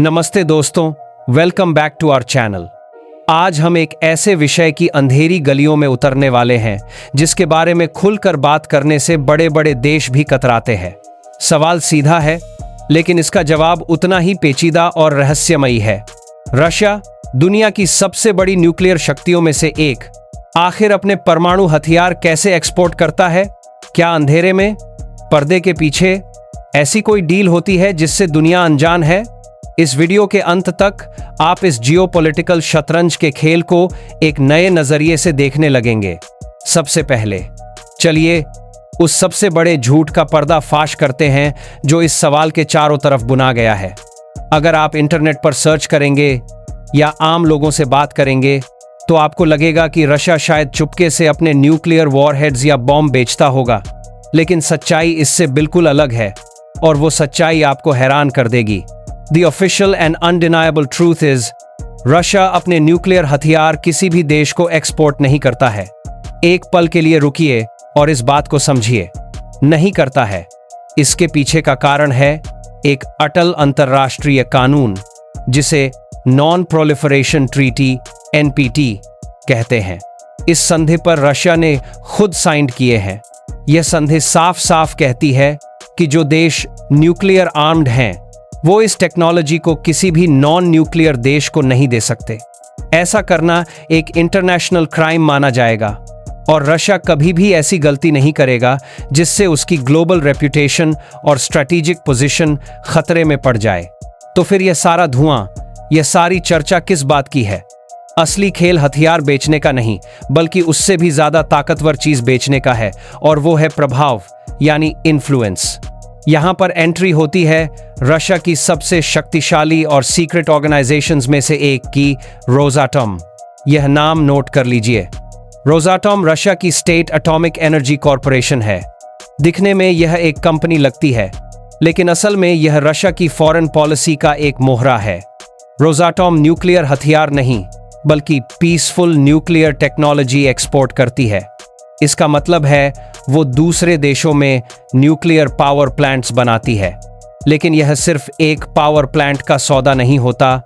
नमस्ते दोस्तों, welcome back to our channel. आज हम एक ऐसे विषय की अंधेरी गलियों में उतरने वाले हैं जिसके बारे में खुलकर बात करने से बड़े बड़े देश भी कतराते हैं। सवाल सीधा है, लेकिन इसका जवाब उतना ही पेचीदा और रहस्यमयी है। रशिया, दुनिया की सबसे बड़ी न्यूक्लियर शक्तियों में से एक, आखिर अपने परमाणु हथियार कैसे एक्सपोर्ट करता है? क्या अंधेरे में, पर्दे के पीछे ऐसी कोई डील होती है जिससे दुनिया अनजान है? इस वीडियो के अंत तक आप इस जियोपॉलिटिकल शतरंज के खेल को एक नए नजरिए से देखने लगेंगे। सबसे पहले चलिए उस सबसे बड़े झूठ का पर्दा फाश करते हैं जो इस सवाल के चारों तरफ बुना गया है। अगर आप इंटरनेट पर सर्च करेंगे या आम लोगों से बात करेंगे तो आपको लगेगा कि रशिया शायद चुपके से अपने न्यूक्लियर वॉरहेड्स या बॉम्ब बेचता होगा, लेकिन सच्चाई इससे बिल्कुल अलग है और वो सच्चाई आपको हैरान कर देगी। The official and undeniable truth is, Russia अपने न्यूक्लियर हथियार किसी भी देश को एक्सपोर्ट नहीं करता है। एक पल के लिए रुकिए और इस बात को समझिए, नहीं करता है। इसके पीछे का कारण है एक अटल अंतर्राष्ट्रीय कानून जिसे नॉन प्रोलिफरेशन ट्रीटी (NPT) कहते हैं। इस संधि पर रशिया ने खुद साइन किए हैं। यह संधि साफ साफ कहती है कि जो देश न्यूक्लियर आर्म्ड हैं वो इस टेक्नोलॉजी को किसी भी नॉन न्यूक्लियर देश को नहीं दे सकते। ऐसा करना एक इंटरनेशनल क्राइम माना जाएगा और रशिया कभी भी ऐसी गलती नहीं करेगा जिससे उसकी ग्लोबल रेप्यूटेशन और स्ट्रैटेजिक पोजीशन खतरे में पड़ जाए। तो फिर यह सारा धुआं, यह सारी चर्चा किस बात की है? असली खेल हथियार बेचने का नहीं, बल्कि उससे भी ज्यादा ताकतवर चीज बेचने का है, और वो है प्रभाव, यानी इन्फ्लुएंस। यहां पर एंट्री होती है रशिया की सबसे शक्तिशाली और सीक्रेट ऑर्गेनाइजेशंस में से एक की, रोसाटॉम। यह नाम नोट कर लीजिए। रोसाटॉम रशिया की स्टेट एटॉमिक एनर्जी कॉरपोरेशन है। दिखने में यह एक कंपनी लगती है, लेकिन असल में यह रशिया की फॉरेन पॉलिसी का एक मोहरा है। रोसाटॉम न्यूक्लियर हथियार नहीं, बल्कि पीसफुल न्यूक्लियर टेक्नोलॉजी एक्सपोर्ट करती है। इसका मतलब है वो दूसरे देशों में न्यूक्लियर पावर प्लांट्स बनाती है। लेकिन यह सिर्फ एक पावर प्लांट का सौदा नहीं होता,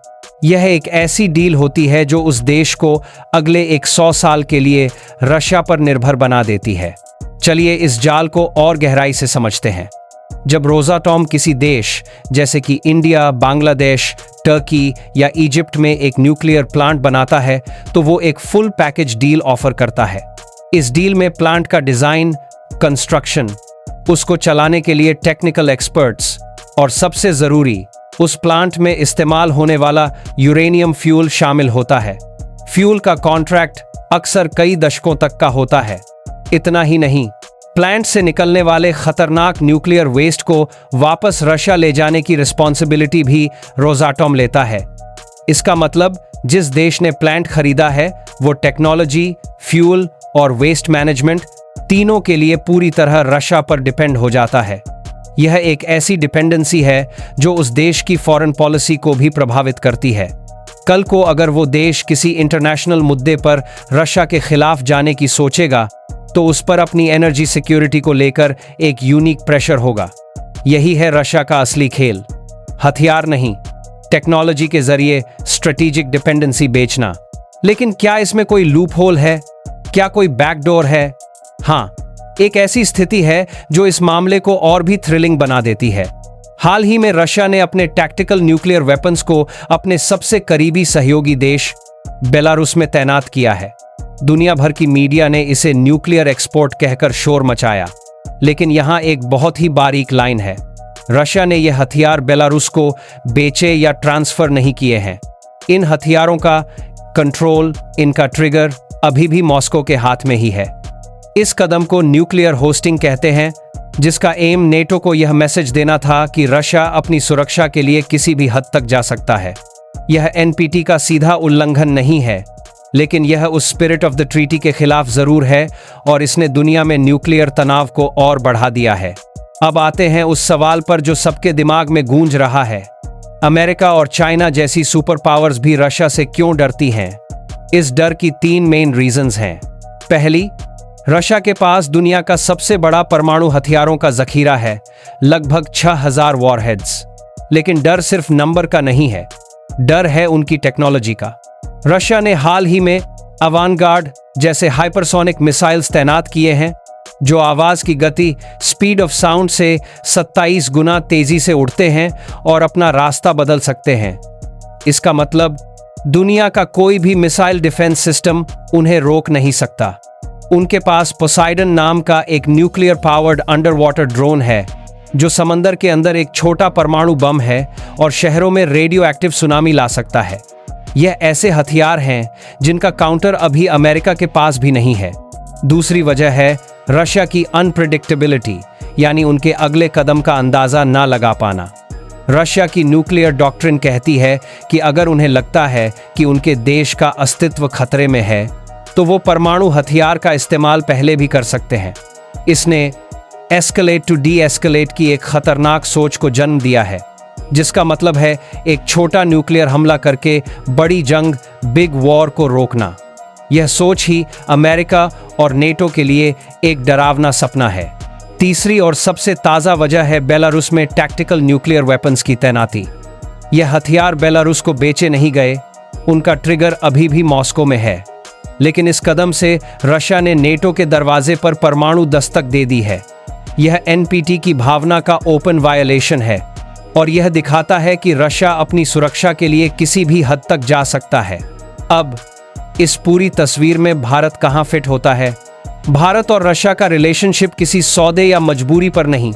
यह एक ऐसी डील होती है जो उस देश को अगले 100 साल के लिए रशिया पर निर्भर बना देती है। चलिए इस जाल को और गहराई से समझते हैं। जब रोसाटॉम किसी देश जैसे कि इंडिया, बांग्लादेश, टर्की या इजिप्ट में एक न्यूक्लियर प्लांट बनाता है तो वो एक फुल पैकेज डील ऑफर करता है। इस डील में प्लांट का डिजाइन, कंस्ट्रक्शन, उसको चलाने के लिए टेक्निकल एक्सपर्ट्स और सबसे जरूरी, उस प्लांट में इस्तेमाल होने वाला यूरेनियम फ्यूल शामिल होता है। फ्यूल का कॉन्ट्रैक्ट अक्सर कई दशकों तक का होता है। इतना ही नहीं, प्लांट से निकलने वाले खतरनाक न्यूक्लियर वेस्ट को वापस रशिया ले जाने की रिस्पॉन्सिबिलिटी भी रोसाटॉम लेता है। इसका मतलब जिस देश ने प्लांट खरीदा है वो टेक्नोलॉजी, फ्यूल और वेस्ट मैनेजमेंट तीनों के लिए पूरी तरह रशिया पर डिपेंड हो जाता है। यह एक ऐसी डिपेंडेंसी है जो उस देश की फॉरेन पॉलिसी को भी प्रभावित करती है। कल को अगर वो देश किसी इंटरनेशनल मुद्दे पर रशिया के खिलाफ जाने की सोचेगा तो उस पर अपनी एनर्जी सिक्योरिटी को लेकर एक यूनिक प्रेशर होगा। यही है रशिया का असली खेल, हथियार नहीं, टेक्नोलॉजी के जरिए स्ट्रेटेजिक डिपेंडेंसी बेचना। लेकिन क्या इसमें कोई लूप होल है? क्या कोई बैकडोर है? हाँ, एक ऐसी स्थिति है जो इस मामले को और भी थ्रिलिंग बना देती है। हाल ही में रशिया ने अपने टैक्टिकल न्यूक्लियर वेपन्स को अपने सबसे करीबी सहयोगी देश बेलारूस में तैनात किया है। दुनिया भर की मीडिया ने इसे न्यूक्लियर एक्सपोर्ट कहकर शोर मचाया, लेकिन यहाँ एक बहुत ही बारीक लाइन है। रशिया ने यह हथियार बेलारूस को बेचे या ट्रांसफर नहीं किए हैं। इन हथियारों का कंट्रोल, इनका ट्रिगर अभी भी मॉस्को के हाथ में ही है। इस कदम को न्यूक्लियर होस्टिंग कहते हैं, जिसका एम नेटो को यह मैसेज देना था कि रशिया अपनी सुरक्षा के लिए किसी भी हद तक जा सकता है। यह NPT का सीधा उल्लंघन नहीं है, लेकिन यह उस स्पिरिट ऑफ द ट्रीटी के खिलाफ जरूर है और इसने दुनिया में न्यूक्लियर तनाव को और बढ़ा दिया है। अब आते हैं उस सवाल पर जो सबके दिमाग में गूंज रहा है। अमेरिका और चाइना जैसी सुपर पावर्स भी रशिया से क्यों डरती हैं? इस डर की 3 मेन रीजंस हैं। पहली, रशिया के पास दुनिया का सबसे बड़ा परमाणु हथियारों का जखीरा है, लगभग 6000 वॉरहेड्स। लेकिन डर सिर्फ नंबर का नहीं है, डर है उनकी टेक्नोलॉजी का। रशिया ने हाल ही में अवानगार्ड जैसे हाइपरसोनिक मिसाइल्स तैनात किए हैं, जो आवाज की गति स्पीड ऑफ साउंड से 27 गुना तेजी से उड़ते हैं और अपना रास्ता बदल सकते हैं। इसका मतलब दुनिया का कोई भी मिसाइल डिफेंस सिस्टम उन्हें रोक नहीं सकता। उनके पास पोसाइडन नाम का एक nuclear powered under water drone है, जो समंदर के अंदर एक छोटा परमाणु बम है और शहरों में रेडियो एक्टिव सुनामी ला सकता है। यह ऐसे हथियार हैं जिनका काउंटर अभी अमेरिका के पास भी नहीं है। दूसरी वजह है रशिया की अनप्रेडिक्टेबिलिटी, यानी उनके अगले कदम का अंदाजा ना लगा पाना। रशिया की न्यूक्लियर डॉक्ट्रिन कहती है कि अगर उन्हें लगता है कि उनके देश का अस्तित्व खतरे में है, तो वो परमाणु हथियार का इस्तेमाल पहले भी कर सकते हैं। इसने एस्केलेट टू डी एस्केलेट की एक खतरनाक सोच को जन्म दिया है, जिसका मतलब है एक छोटा न्यूक्लियर हमला करके बड़ी जंग, बिग वॉर को रोकना। यह सोच ही अमेरिका और नेटो के लिए एक डरावना सपना है। तीसरी और सबसे ताज़ा वजह है बेलारूस में टैक्टिकल न्यूक्लियर वेपन्स की तैनाती। यह हथियार बेलारूस को बेचे नहीं गए, उनका ट्रिगर अभी भी मॉस्को में है। लेकिन इस कदम से रशिया ने नेटो के दरवाजे पर परमाणु दस्तक दे दी है। यह एनपीटी की भावना का ओपन वायलेशन है और यह दिखाता है कि रशिया अपनी सुरक्षा के लिए किसी भी हद तक जा सकता है। अब इस पूरी तस्वीर में भारत कहां फिट होता है? भारत और रशिया का रिलेशनशिप किसी सौदे या मजबूरी पर नहीं,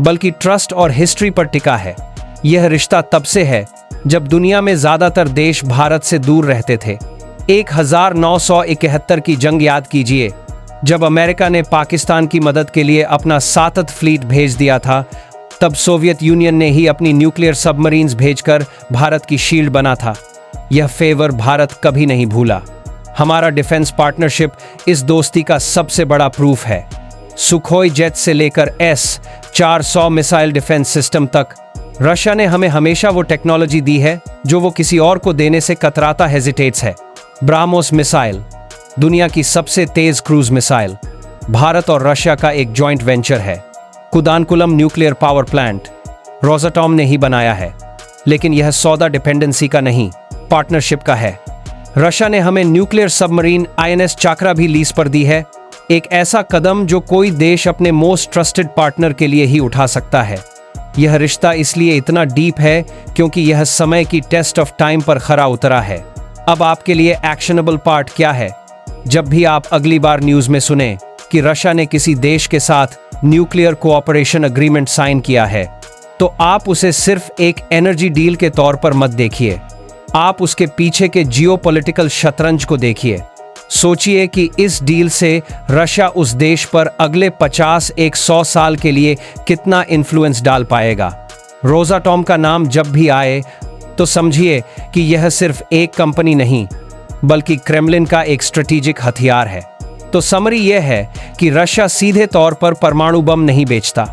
बल्कि ट्रस्ट और हिस्ट्री पर टिका है। यह रिश्ता तब से है जब दुनिया में ज्यादातर देश भारत से दूर रहते थे। 1971 की जंग याद कीजिए, जब अमेरिका ने पाकिस्तान की मदद के लिए अपना 7th फ्लीट भेज दिया था। तब सोवियत यूनियन ने ही अपनी न्यूक्लियर सबमरीन्स भेजकर भारत की शील्ड बना था। यह फेवर भारत कभी नहीं भूला। हमारा डिफेंस पार्टनरशिप इस दोस्ती का सबसे बड़ा प्रूफ है। सुखोई जेट से लेकर S-400 मिसाइल डिफेंस सिस्टम तक, रशिया ने हमें हमेशा वो टेक्नोलॉजी दी है जो वो किसी और को देने से कतराता हेजिटेट्स है। ब्राह्मोस मिसाइल, दुनिया की सबसे तेज क्रूज मिसाइल, भारत और रशिया का एक जॉइंट वेंचर है। Kudankulam nuclear power plant Rosatom ने ही बनाया है, लेकिन यह सौदा डिपेंडेंसी का नहीं, पार्टनरशिप का है। रशिया ने हमें न्यूक्लियर सबमरीन INS चाक्रा भी लीज पर दी है, एक ऐसा कदम जो कोई देश अपने मोस्ट ट्रस्टेड पार्टनर के लिए ही उठा सकता है। यह रिश्ता इसलिए इतना डीप है क्योंकि यह समय की टेस्ट ऑफ टाइम पर खरा उतरा है। अब आपके लिए एक्शनेबल पार्ट क्या है? जब भी आप अगली बार न्यूज में सुने कि रशिया ने किसी देश के साथ न्यूक्लियर कोऑपरेशन एग्रीमेंट साइन किया है, तो आप उसे सिर्फ एक एनर्जी डील के तौर पर मत देखिए। आप उसके पीछे के जियोपॉलिटिकल शतरंज को देखिए। सोचिए कि इस डील से रशिया उस देश पर अगले 50-100 साल के लिए कितना इन्फ्लुएंस डाल पाएगा। रोसाटॉम का नाम जब भी आए तो समझिए कि यह सिर्फ एक कंपनी नहीं, बल्कि क्रेमलिन का एक स्ट्रेटेजिक हथियार है। तो समरी यह है कि रशिया सीधे तौर पर परमाणु बम नहीं बेचता,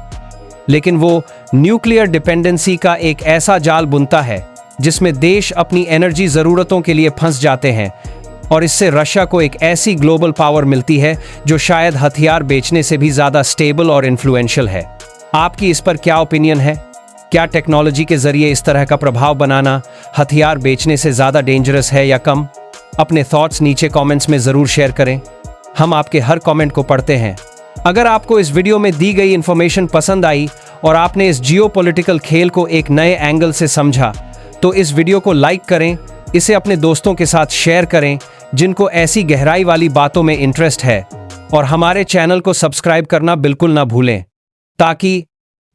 लेकिन वो न्यूक्लियर डिपेंडेंसी का एक ऐसा जाल बुनता है जिसमें देश अपनी एनर्जी जरूरतों के लिए फंस जाते हैं, और इससे रशिया को एक ऐसी ग्लोबल पावर मिलती है जो शायद हथियार बेचने से भी ज्यादा स्टेबल और इन्फ्लुएंशियल है। आपकी इस पर क्या ओपिनियन है? क्या टेक्नोलॉजी के जरिए इस तरह का प्रभाव बनाना हथियार बेचने से ज्यादा डेंजरस है या कम? अपने थॉट्स नीचे कमेंट्स में जरूर शेयर करें, हम आपके हर कमेंट को पढ़ते हैं। अगर आपको इस वीडियो में दी गई इंफॉर्मेशन पसंद आई और आपने इस जियोपॉलिटिकल खेल को एक नए एंगल से समझा, तो इस वीडियो को लाइक करें, इसे अपने दोस्तों के साथ शेयर करें जिनको ऐसी गहराई वाली बातों में इंटरेस्ट है, और हमारे चैनल को सब्सक्राइब करना बिल्कुल ना भूलें, ताकि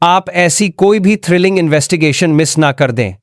आप ऐसी कोई भी थ्रिलिंग इन्वेस्टिगेशन मिस ना कर दें।